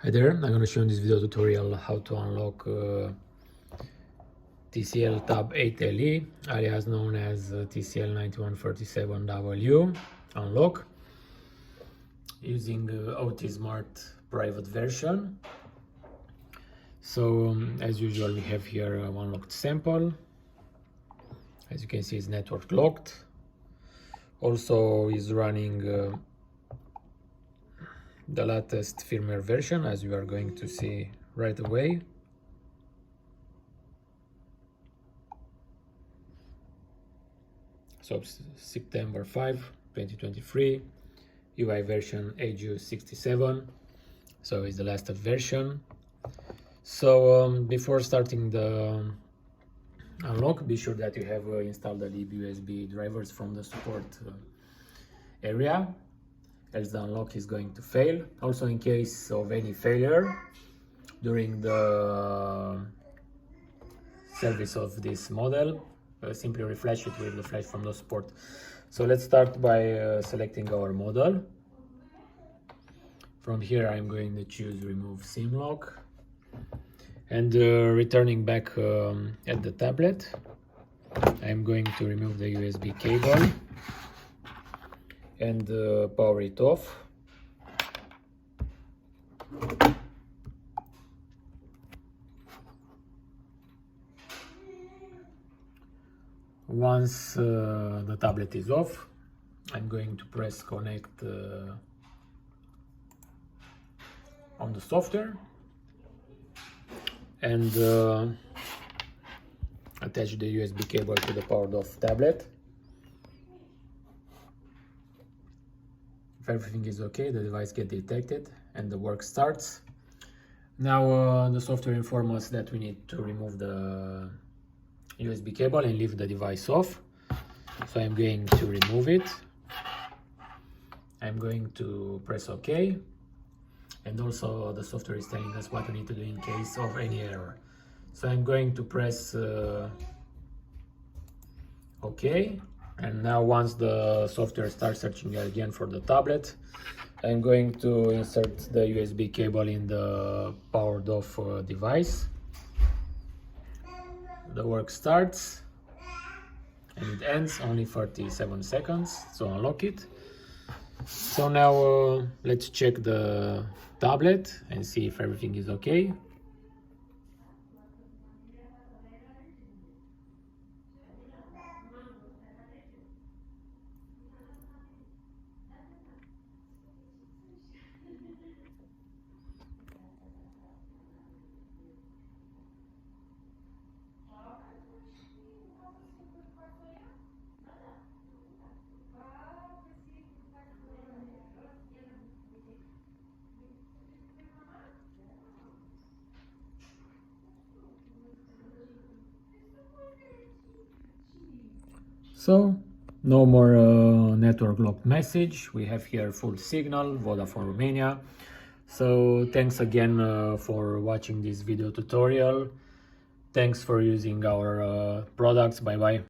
Hi there, I'm going to show in this video tutorial how to unlock Tcl Tab 8LE, alias known as Tcl 9137W unlock using OT Smart private version. So as usual, we have here a one locked sample. As you can see, it's network locked. Also is running the latest firmware version, as you are going to see right away. So September 5, 2023, UI version AGU67. So it's the last version. So before starting the unlock, be sure that you have installed the USB drivers from the support area, else the unlock is going to fail. Also, in case of any failure during the service of this model, simply refresh it with the flash from the support. So let's start by selecting our model. From here I'm going to choose remove SIM lock, and returning back at the tablet, I'm going to remove the USB cable and power it off. Once the tablet is off, I'm going to press connect on the software and attach the USB cable to the powered off tablet. If everything is okay, the device gets detected and the work starts. Now the software informs us that we need to remove the USB cable and leave the device off. So I'm going to remove it. I'm going to press OK. And also the software is telling us what we need to do in case of any error. So I'm going to press OK. And now once the software starts searching again for the tablet, I'm going to insert the USB cable in the powered off device. The work starts and it ends, only 37 seconds, so unlock it. So now let's check the tablet and see if everything is okay. So no more network lock message. We have here full signal, Vodafone Romania. So thanks again for watching this video tutorial. Thanks for using our products. Bye bye.